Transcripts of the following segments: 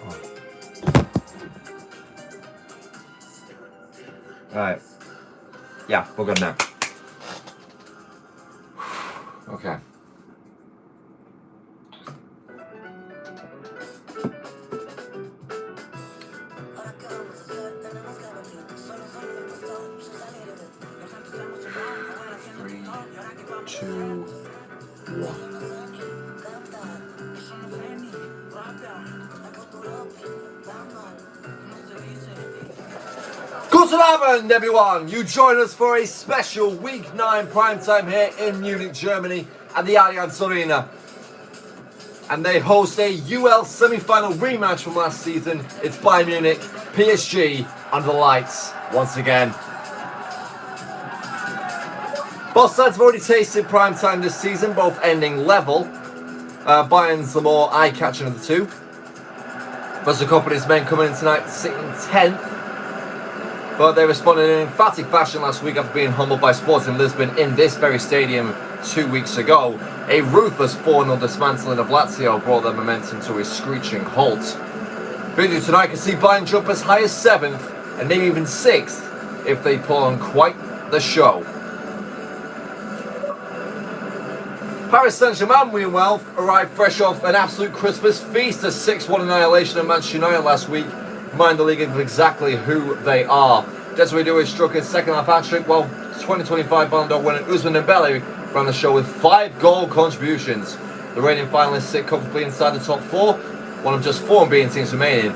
Oh. Right. Yeah, we're good now. Okay. Three, two, one. Guten Abend, everyone! You join us for a special Week 9 primetime here in Munich, Germany at the Allianz Arena. And they host a UL semi-final rematch from last season. It's Bayern Munich, PSG under the lights once again. Both sides have already tasted primetime this season, both ending level. Bayern's the more eye-catching of the two. Vincent Kompany's men coming in tonight sitting 10th. But they responded in emphatic fashion last week after being humbled by Sporting Lisbon in this very stadium 2 weeks ago. A ruthless 4-0 dismantling of Lazio brought their momentum to a screeching halt. Video tonight can see Bayern jump as high as 7th and maybe even 6th if they pull on quite the show. Paris Saint-Germain, meanwhile, arrived fresh off an absolute Christmas feast, a 6-1 annihilation of Manchester United last week. Remind the league of exactly who they are. Desiree Doué struck his second-half hat-trick, while 2025 Ballon d'Or winner Ousmane Dembélé ran the show with 5 goal contributions. The reigning finalists sit comfortably inside the top 4, one of just 4 unbeaten teams remaining.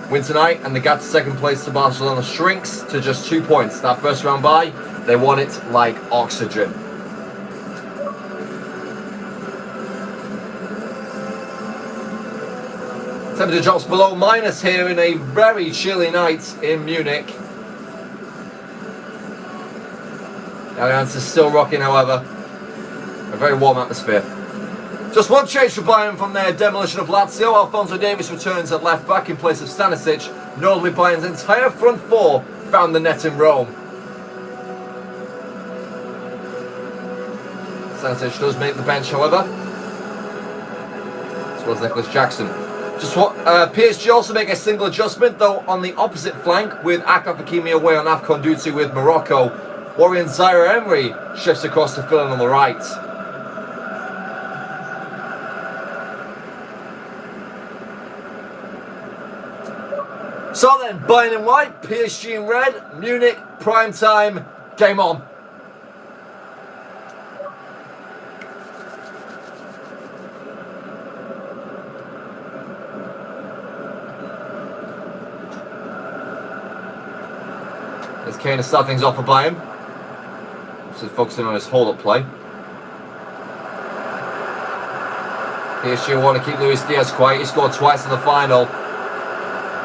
Win tonight, and the gap to second place to Barcelona shrinks to just 2 points. That first round bye, they won it like oxygen. Temperature drops below minus here in a very chilly night in Munich. The Allianz is still rocking, however. A very warm atmosphere. Just one change for Bayern from their demolition of Lazio. Alphonso Davies returns at left back in place of Stanisic. Notably, Bayern's entire front 4 found the net in Rome. Stanisic does make the bench, however, as well as Nicholas Jackson. PSG also make a single adjustment, though, on the opposite flank, with Achraf Hakimi away on AFCON duty with Morocco. Warrior Zaire Emery shifts across to fill in on the right. So then, Bayern in white, PSG in red, Munich, prime time, game on. As Kane to start things off for Bayern. Just focusing on his hold-up play. PSG want to keep Luis Diaz quiet. He scored twice in the final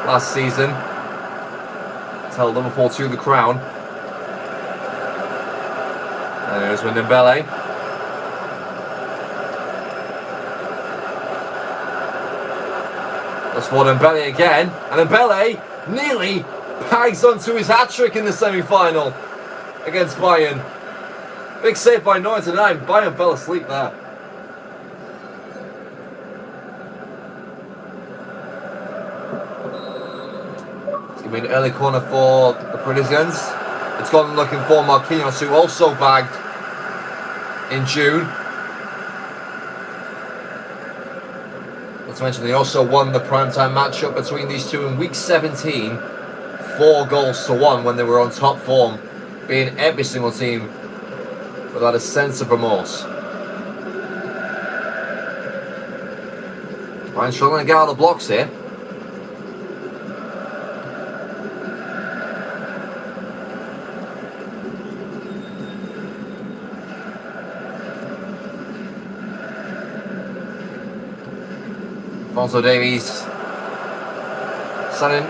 last season to held Liverpool to the crown. And here's with Dembélé. That's for Dembélé again. And Dembélé nearly bags onto his hat-trick in the semi-final against Bayern. Big save by 99. Bayern fell asleep there. It's going to be an early corner for the Parisians. It's gone looking for Marquinhos, who also bagged in June. Not to mention they also won the primetime matchup between these two in week 17. 4 goals to 1 when they were on top form, being every single team without a sense of remorse. Bayern struggling to get out of the blocks here. Alphonso Davies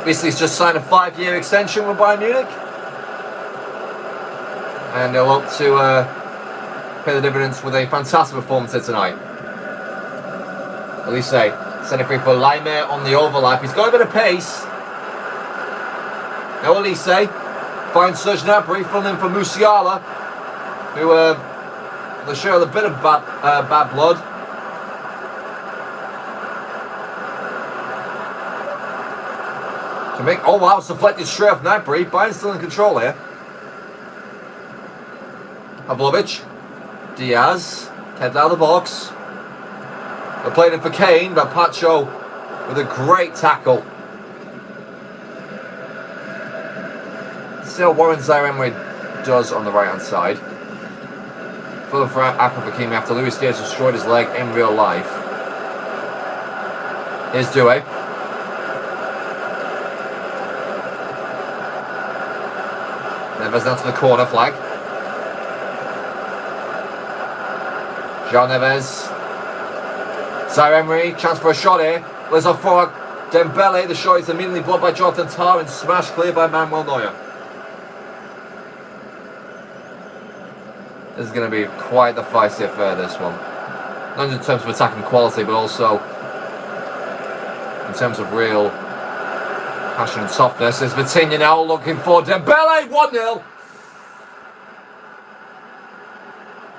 recently just signed a 5-year extension with Bayern Munich, and they'll look to pay the dividends with a fantastic performance here tonight. Elise sending free for Laimer on the overlap. He's got a bit of pace. Now Elise finds Serge Gnabry, filling in for Musiala, who they share a bit of bad blood. To make, oh wow, it's deflected straight off Gnabry. Bayern's still in control here. Pavlovic. Diaz. Kept out of the box. They're playing it for Kane, but Pacho with a great tackle. See what Warren Zaire-Emery does on the right hand side. Full for Akram Hakimi after Luis Diaz destroyed his leg in real life. Here's Doué. Neves down to the corner flag. Jean Neves. Zaire-Emery, chance for a shot here. There's a forward. Dembélé, the shot is immediately blocked by Jonathan Tah and smashed clear by Manuel Neuer. This is going to be quite the feisty affair, this one. Not in terms of attacking quality, but also in terms of real passion and softness. There's Vitinha now looking for Dembélé, 1-0.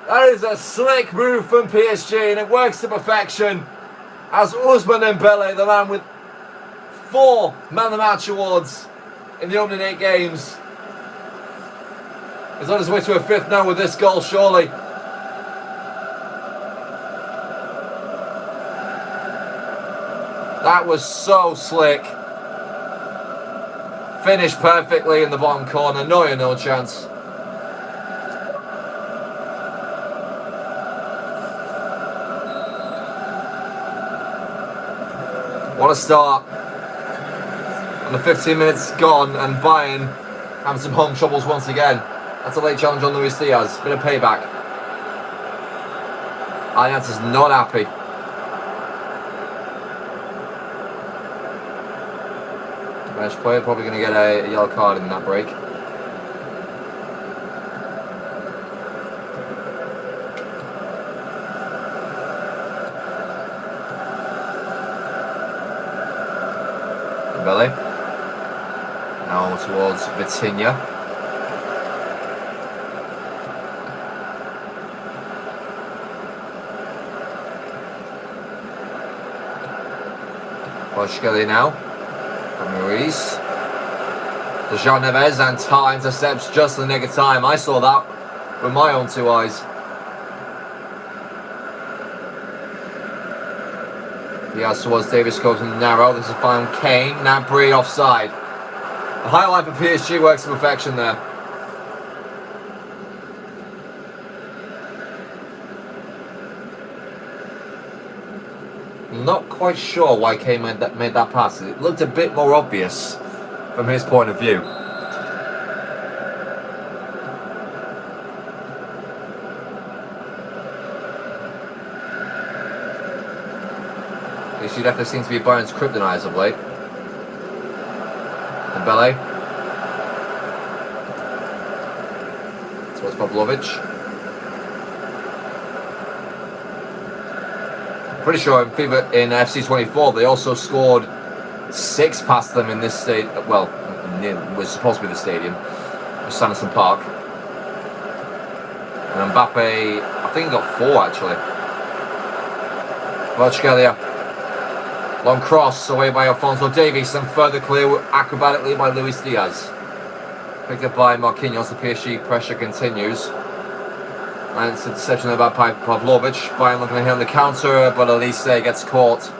That is a slick move from PSG, and it works to perfection as Ousmane Dembélé, the man with 4 Man of the Match awards in the opening 8 games, is on his way to a 5th now with this goal, surely. That was so slick. Finished perfectly in the bottom corner. Neuer, no chance. What a start. And the 15 minutes gone, and Bayern having some home troubles once again. That's a late challenge on Luis Diaz. Bit of payback. Allianz is not happy. Bench player probably going to get a yellow card in that break. Dembélé. Now towards Vitinha. Boschkelly now. Ruiz. Jean Neves, and Tah intercepts just in the nick of time. I saw that with my own 2 eyes. Diaz towards Davis, goes in the narrow. This is found Kane. Gnabry offside. The highlight for PSG works to perfection there. Not quite sure why Kane made that pass. It looked a bit more obvious from his point of view. She definitely seems to be Bayern's kryptonite as of late. Dembélé. Towards Pavlovic. Pretty sure in FC 24 they also scored 6 past them in this stadium. Well, it was supposed to be the stadium, Sanderson Park. And Mbappe, I think he got 4 actually. Boschkelly. Long cross away by Alphonso Davies, and further clear acrobatically by Luis Diaz. Picked up by Marquinhos. The PSG pressure continues. And it's a deception about Pavlovic. Bayern looking at him on the counter, but Elise gets caught.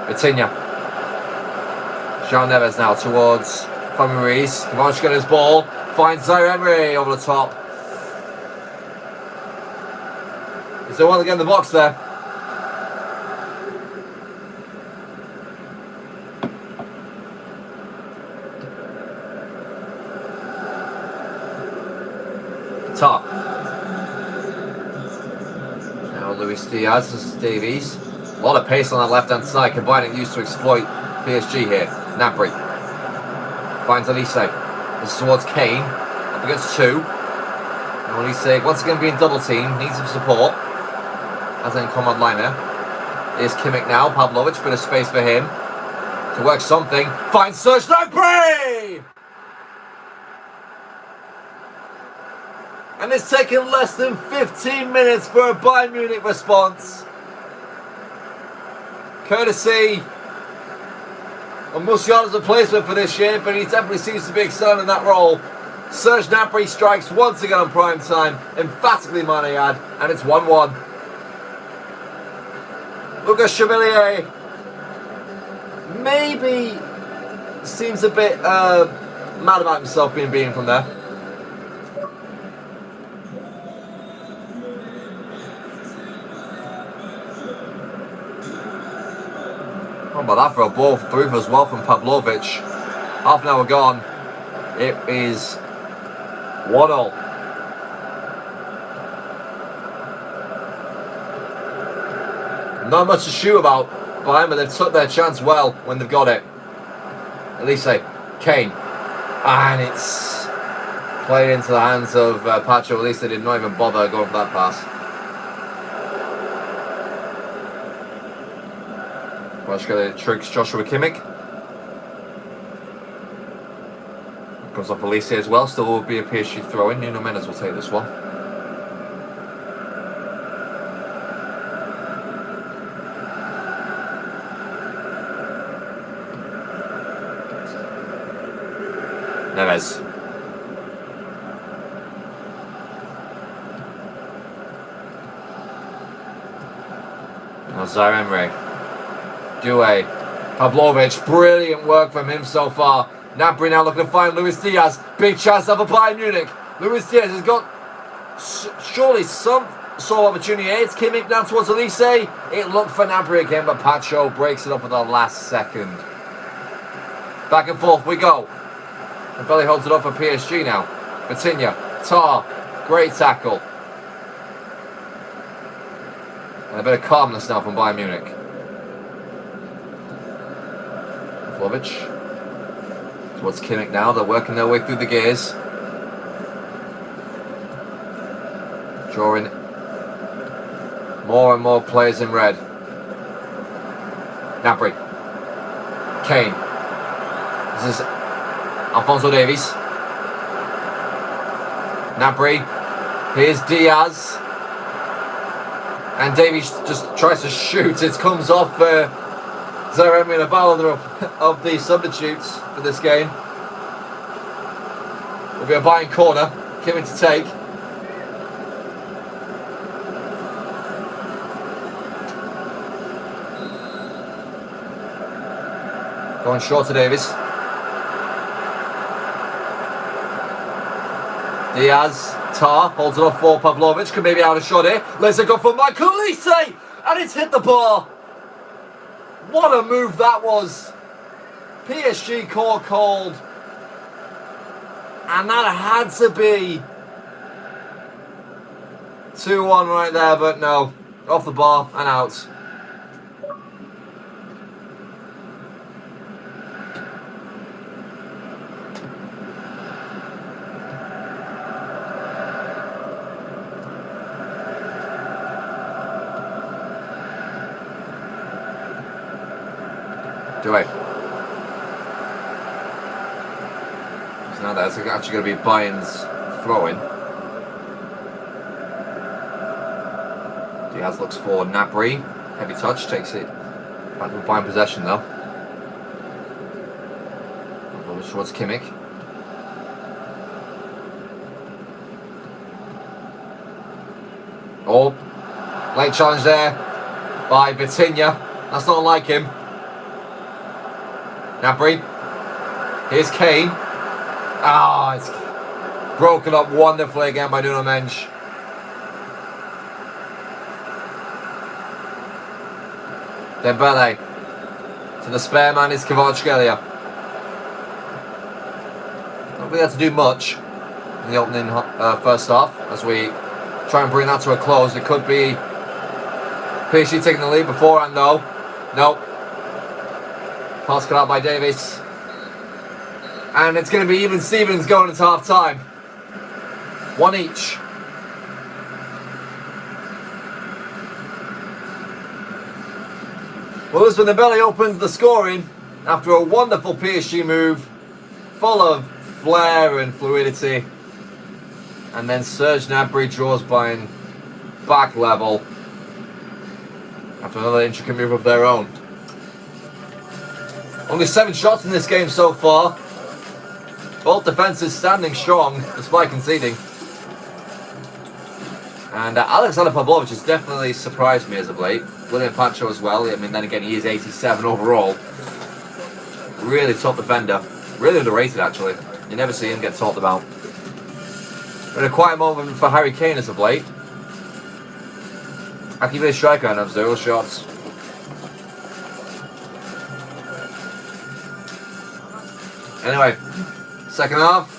Vitinha. Jean Neves now towards Ruiz. Kvaratskhelia get his ball. Finds Zaire-Emery over the top. Is there one to get in the box there? Top. Now Luis Diaz, this is Davies. A lot of pace on that left hand side, combining used to exploit PSG here. Gnabry finds Elise. This is towards Kane. Up against 2. And Elise once again being double teamed, needs some support. As in Conrad Liner. Here's Kimmich now, Pavlovic, bit of space for him to work something. Finds Serge Gnabry! And it's taken less than 15 minutes for a Bayern Munich response. Courtesy And Musiala's a replacement for this year, but he definitely seems to be excelling in that role. Serge Gnabry strikes once again on prime time, emphatically Mane had, and it's 1-1. Lucas Chevalier maybe seems a bit mad about himself being beaten from there. How about that for a ball through as well from Pavlovic? Half an hour gone. It is 1-0. Not much to shoot about by him, but they've took their chance well when they've got it. Elise, Kane. And it's played into the hands of Pacho. At least they did not even bother going for that pass. Kvaratskhelia tricks Joshua Kimmich. Comes off Elise as well. Still will be a PSG throw-in. Nuno Mendes will take this one. Neves. Now Zaire-Emery. Doué. Pavlovic. Brilliant work from him so far. Gnabry now looking to find Luis Diaz. Big chance of a Bayern Munich. Luis Diaz has got surely some sort of opportunity. It's Kimmich now towards Elise. It looked for Gnabry again, but Pacho breaks it up at the last second. Back and forth we go. Dembélé holds it up for PSG now. Vitinha. Tar. Great tackle. And a bit of calmness now from Bayern Munich. Pavlovic. Towards Kimmich now. They're working their way through the gears. Drawing more and more players in red. Gnabry. Kane. This is Alphonso Davies. Gnabry. Here's Diaz. And Davies just tries to shoot. It comes off Zaire-Emery in a battle of the substitutes for this game. Will be a Bayern corner. Kimmich to take. Going short to Davies. Diaz, Tar, holds it off for Pavlovic. Could maybe out a shot here. Let's go for Michael Elise. And it's hit the bar. What a move that was. PSG caught cold. And that had to be 2-1 right there, but no. Off the bar and out. Doué. So now that's actually going to be Bayern's throw-in. Diaz looks for Gnabry. Heavy touch, takes it back to Bayern possession though. Towards Kimmich. Oh, late challenge there by Vitinha. That's not like him. Gnabry. Here's Kane. Ah, it's broken up wonderfully again by Nuno Mendes. Dembélé. To the spare man is Kvaratskhelia. Not really had to do much in the opening first half as we try and bring that to a close. It could be PSG taking the lead beforehand though. Nope. Pass cut out by Davies. And it's going to be even Stevens going into half time. One each. Well, this when Dembélé opens the scoring after a wonderful PSG move, full of flair and fluidity. And then Serge Gnabry draws Bayern back level after another intricate move of their own. Only 7 shots in this game so far. Both defenses standing strong despite conceding. And Alexander Pavlovich has definitely surprised me as of late. William Pacho as well. I mean, then again, he is 87 overall. Really top defender. Really underrated, actually. You never see him get talked about. But a quiet moment for Harry Kane as of late. Active striker and have 0 shots. Anyway, second half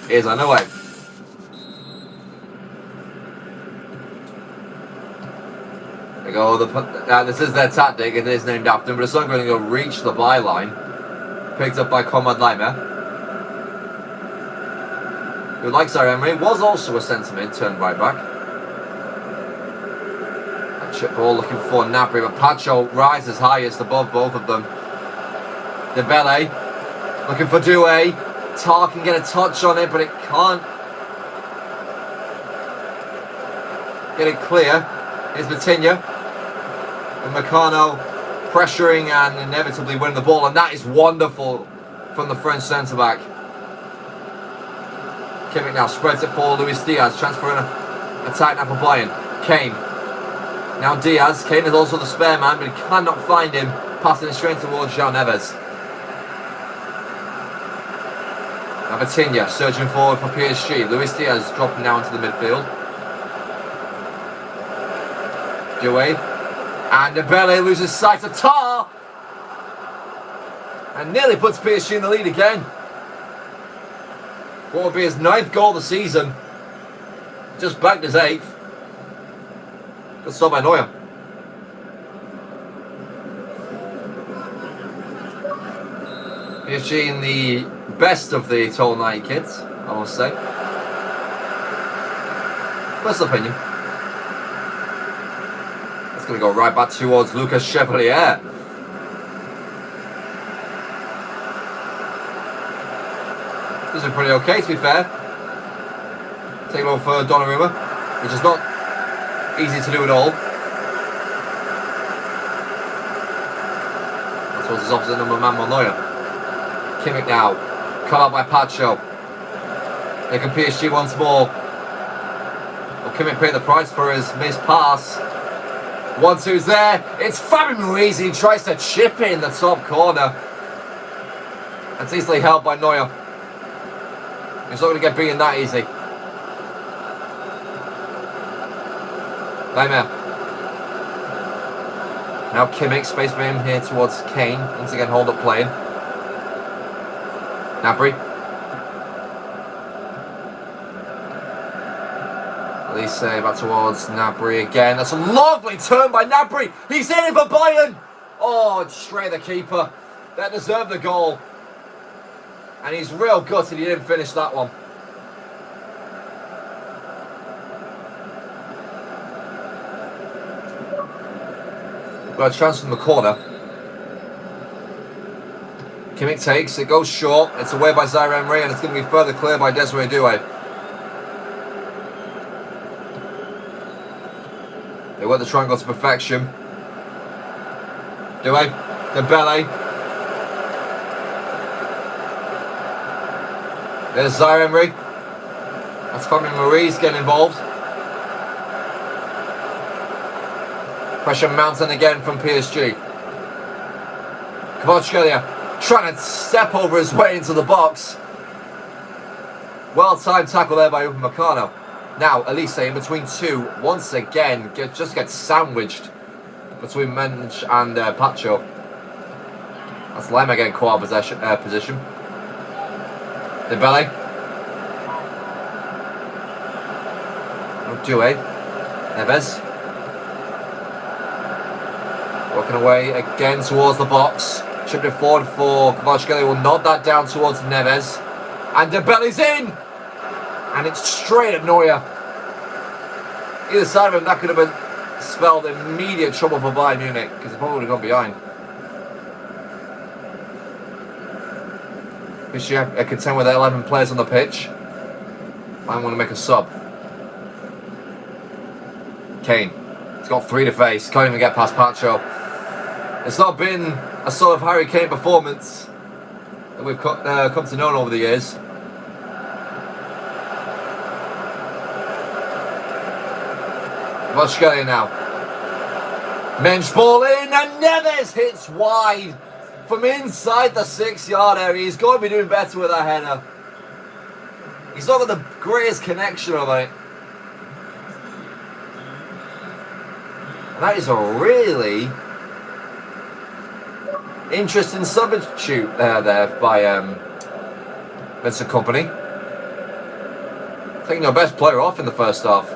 is underway. They go. This is their tactic. It is named after him, but it's not going to go reach the byline. Picked up by Conrad Leimer, who, like Zaire Emery, was also a centre mid, turned right back. A chip ball looking for Gnabry, but Pacho rises highest above both of them. Dembélé looking for Doué. Tar can get a touch on it, but it can't get it clear. Here's Vitinha. And Meccano pressuring and inevitably winning the ball, and that is wonderful from the French centre-back. Kimmich now spreads it for Luis Diaz, transferring an attack now for Bayern. Kane. Now Diaz. Kane is also the spare man, but he cannot find him, passing it straight towards João Neves. Now Vitinha surging forward for PSG. Luis Diaz dropping down into the midfield. Doué. And Dembélé loses sight of Tar. And nearly puts PSG in the lead again. What would be his 9th goal of the season. Just bagged his 8th. Good stop by Neuer. PSG in the best of the total 90 kids, I must say. Personal opinion. It's going to go right back towards Lucas Chevalier. This is pretty okay, to be fair. Taking over for Donnarumma, which is not easy to do at all. That's towards his opposite number man, Neuer. Kimmich now, cut out by Pacho. They can PSG once more. Will Kimmich pay the price for his missed pass? 1-2's there. It's Fabian Ruiz. He tries to chip in the top corner. It's easily held by Neuer. He's not going to get beaten that easy. Leimer. Now Kimmich, space for him here towards Kane. Once again, hold up playing. Gnabry. Elise back towards Gnabry again. That's a lovely turn by Gnabry. He's in it for Bayern. Oh, straight at the keeper. That deserved the goal. And he's real gutted he didn't finish that one. Got a chance from the corner. Kimmich takes, it goes short. It's away by Zaire Emery, and it's going to be further clear by Desiree Doué. They want the triangle to perfection. Doué, Dembélé. There's Zaire Emery. That's Fabian Ruiz getting involved. Pressure mounting again from PSG. Kvaratskhelia trying to step over his way into the box. Well-timed tackle there by Upamecano. Now, Elise in between two, once again, just gets sandwiched between Mensch and Pacho. That's Leimer getting caught out of position. Dembélé. Doué. Neves. Working away again towards the box. Chipped it forward for Kvaratskhelia. Will nod that down towards Neves. And Dembele's in! And it's straight at Neuer. Either side of him, that could have been spelled immediate trouble for Bayern Munich, because he probably would have gone behind. PSG are content with 11 players on the pitch. I want to make a sub. Kane. He's got 3 to face. Can't even get past Pacho. It's not been a sort of Harry Kane performance that we've come to know over the years. Australia now. Mensch ball in and Neves hits wide from inside the 6-yard area. He's going to be doing better with that header. He's not got the greatest connection of it. And that is a really interesting substitute there by Vincent Kompany. Taking your best player off in the first half.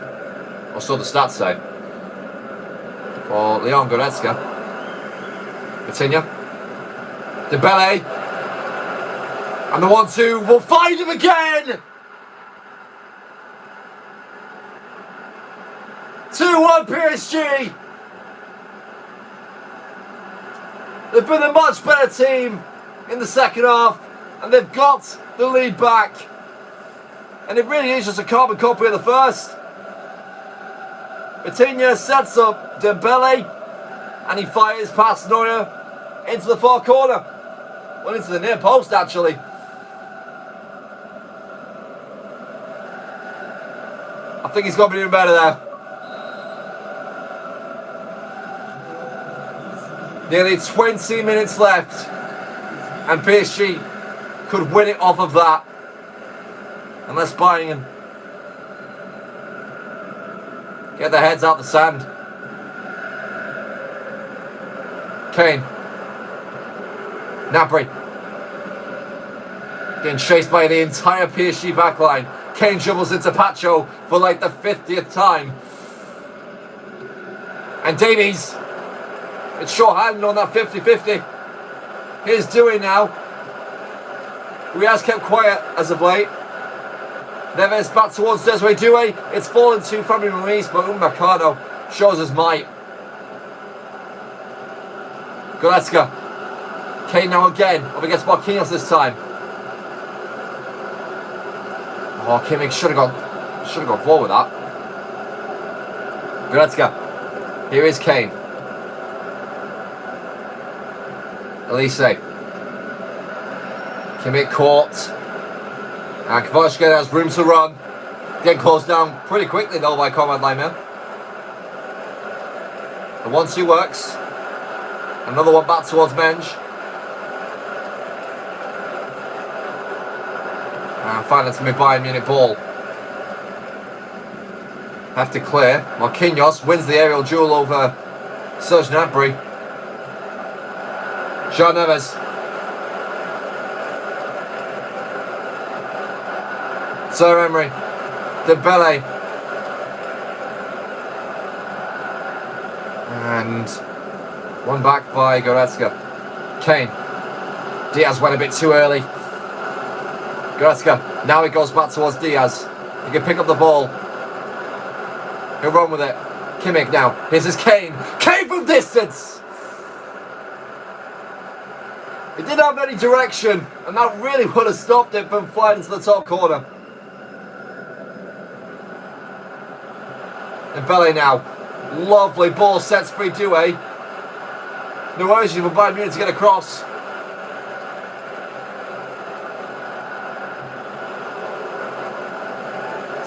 Or so the stats say. For Leon Goretzka. Vitinha. Dembélé. And the 1-2 will find him again! 2-1 PSG! They've been a much better team in the second half, and they've got the lead back. And it really is just a carbon copy of the first. Vitinha sets up Dembélé, and he fires past Neuer into the far corner. Well, into the near post, actually. I think he's going to be doing better there. Nearly 20 minutes left, and PSG could win it off of that. Unless Bayern get their heads out the sand. Kane. Gnabry. Getting chased by the entire PSG backline. Kane dribbles into Pacho for like the 50th time. And Davies. It's short-handed on that 50-50. Here's Dewey now. He has kept quiet as of late. Neves back towards Desiree Doué. It's fallen to Fabian Ruiz, but Mercado shows his might. Goretzka. Kane now again. Up against Marquinhos this time. Oh, Kimmich should have gone forward with that. Goretzka. Here is Kane. Elise. Kimmich caught. And Kvaratskhelia has room to run. Getting closed down pretty quickly though by Conrad Laimer. The 1-2 works. Another one back towards Mensch. And finally it's Bayern Munich ball. Have to clear. Marquinhos wins the aerial duel over Serge Gnabry. Jean Neves. Sir Emery. Dembélé. And one back by Goretzka. Kane. Diaz went a bit too early. Goretzka. Now he goes back towards Diaz. He can pick up the ball. He'll run with it. Kimmich now. Here's his Kane. Kane from distance! It didn't have any direction, and that really would have stopped it from flying into the top corner. Dembélé now. Lovely ball, sets free Doué. No urgency for Bayern Munich to get across.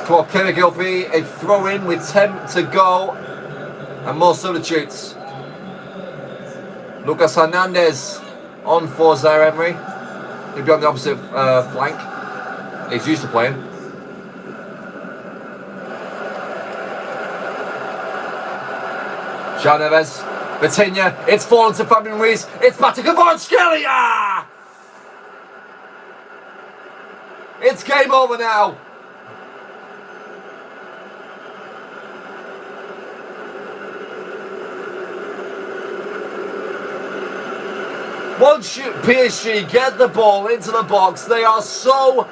Come on, Kimmich, it'll be a throw-in with 10 to go. And more substitutes. Lucas Hernandez on for Zaire Emery. He'll be on the opposite flank. He's used to playing. Jean Neves. Vitinha. It's fallen to Fabian Ruiz. It's back to Kvaratskhelia! It's game over now. Once PSG get the ball into the box, they are so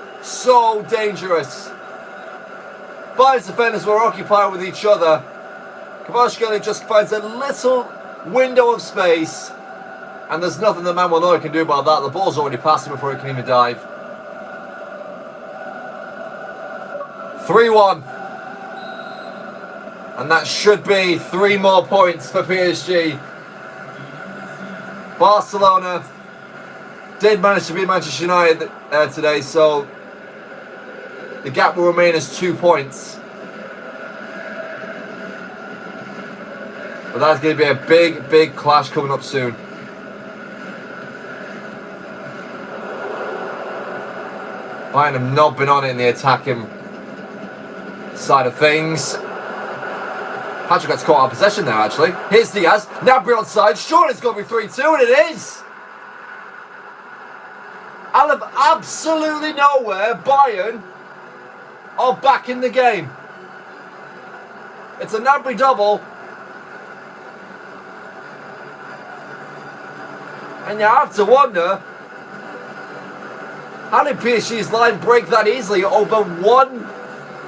dangerous. Bayern's defenders were occupied with each other. Kvaratskhelia just finds a little window of space, and there's nothing the man will know he can do about that. The ball's already past him before he can even dive. 3-1. And that should be 3 more points for PSG. Barcelona did manage to beat Manchester United today, so the gap will remain as 2 points. But that's going to be a big, big clash coming up soon. Bayern have not been on it in the attacking side of things. Patrick gets caught out of possession now, actually. Here's Diaz. Gnabry onside. Sure, it's going to be 3-2, and it is. Out of absolutely nowhere, Bayern are back in the game. It's a Gnabry double. And you have to wonder, how did PSG's line break that easily over one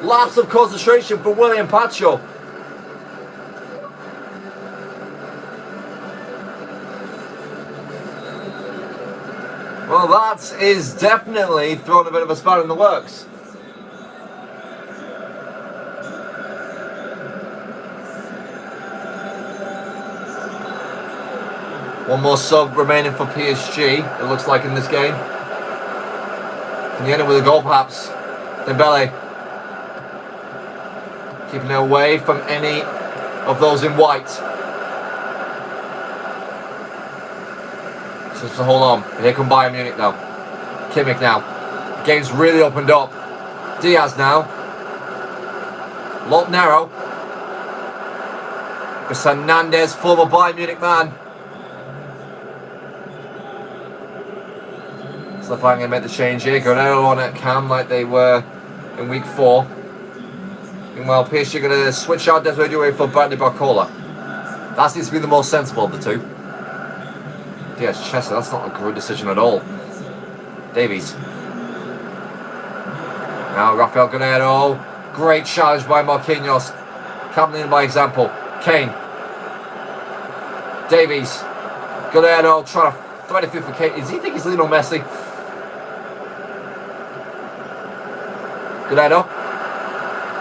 lapse of concentration for William Pacho? Well, that is definitely throwing a bit of a spanner in the works. One more sub remaining for PSG, it looks like, in this game. Can you end it with a goal, perhaps? Dembélé. Keeping it away from any of those in white. Just to hold on. Here come Bayern Munich now. Kimmich now. The game's really opened up. Diaz now. Lot narrow. Because Hernandez, former Bayern Munich man. So they're planning to make the change here. Guerrero on at cam like they were in week 4. Meanwhile, PSG are going to switch out Desiree Doué for Bradley Barcola. That seems to be the most sensible of the two. Diaz Chester, that's not a good decision at all. Davies. Now Rafael Guerrero. Great challenge by Marquinhos. Coming in by example. Kane. Davies. Guerrero trying to thread it through for Kane. Does he think he's Lionel Messi? Guerrero.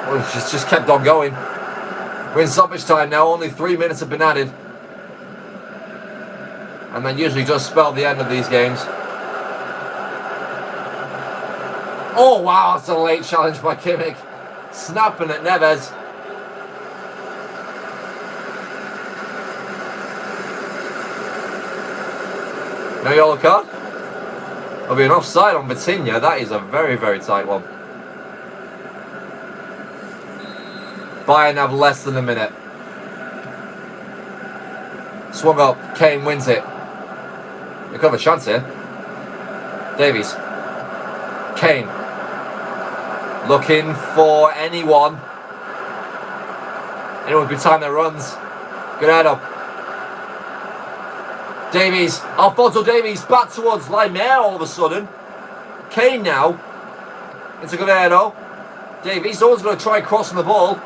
Well, it's just kept on going. We're in stoppage time now. Only 3 minutes have been added. And that usually does spell the end of these games. Oh wow, that's a late challenge by Kimmich. Snapping at Neves. No yellow card? There'll be an offside on Vitinha. That is a very, very tight one. Bayern have less than a minute. Swung up. Kane wins it. They could have a chance here. Davies. Kane. Looking for anyone. Anyone could time their runs. Guerrero. Davies. Alphonso Davies back towards Laimer all of a sudden. Kane now. Into Guerrero. Davies. Someone's going to try crossing the ball.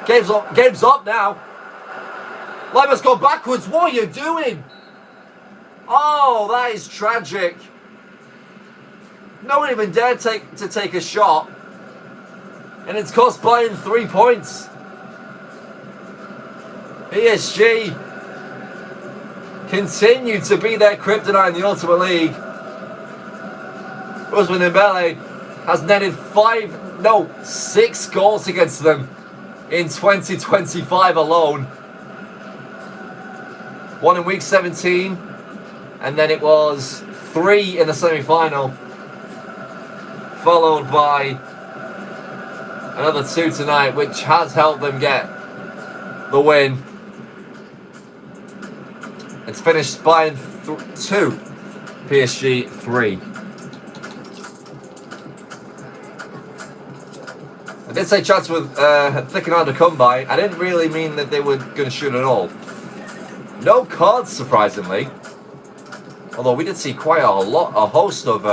Game's up now. Laimer's gone backwards. What are you doing? Oh, that is tragic. No one even dared to take a shot. And it's cost Bayern 3 points. PSG continue to be their kryptonite in the Ultimate League. Ousmane Dembélé has netted 6 goals against them in 2025 alone. One in week 17, and then it was 3 in the semi-final, followed by another 2 tonight, which has helped them get the win. It's finished Bayern 2, PSG 3. I did say chance with thick and hard to come by. I didn't really mean that they were going to shoot at all. No cards, surprisingly. Although we did see quite a host of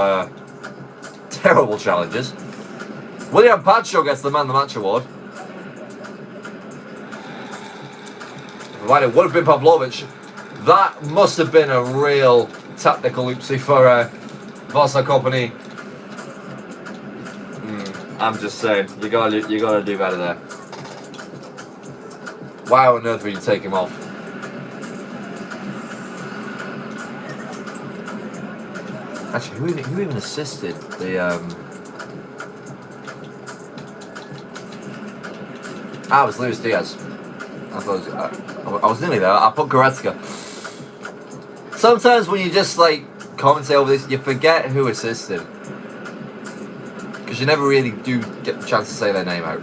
terrible challenges. William Pacho gets the Man of the Match award. Right, it would have been Pavlovic. That must have been a real tactical oopsie for Vincent Kompany. I'm just saying, you gotta do better there. Why on earth would you take him off? Actually, who even assisted the? It was Luis Diaz. I was nearly there. I put Goretzka. Sometimes when you just like commentate over this, you forget who assisted because you never really do get the chance to say their name out.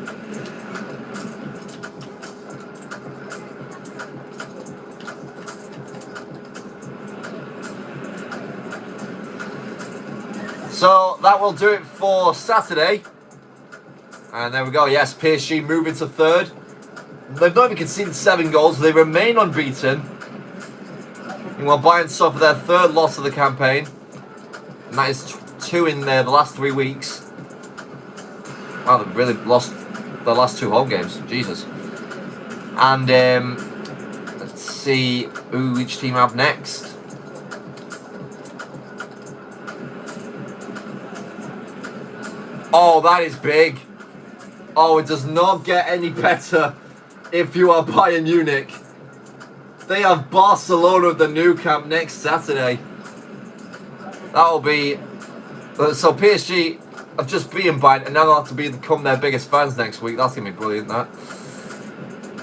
So that will do it for Saturday. And there we go. Yes, PSG move into third. They've not even conceded 7 goals. They remain unbeaten. Meanwhile, Bayern suffer their 3rd loss of the campaign. And that is 2 in the last 3 weeks. Wow, they've really lost their last 2 home games. Jesus. And let's see who each team have next. Oh, that is big. Oh, it does not get any better if you are Bayern Munich. They have Barcelona at the Nou Camp next Saturday. That'll be... So PSG have just beaten Bayern and now they'll have to become their biggest fans next week. That's going to be brilliant, that.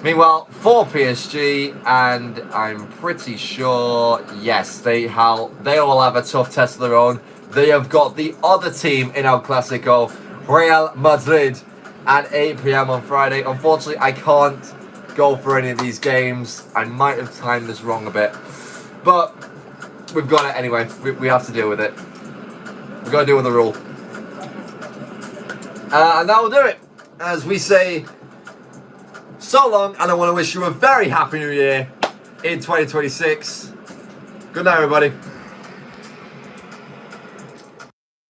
Meanwhile, for PSG, and I'm pretty sure, yes, they will have a tough test of their own. They have got the other team in El Clasico, Real Madrid, at 8 p.m. on Friday. Unfortunately, I can't go for any of these games. I might have timed this wrong a bit. But we've got it anyway. We have to deal with it. We've got to deal with the rule. And that will do it. As we say, so long, and I want to wish you a very happy new year in 2026. Good night, everybody.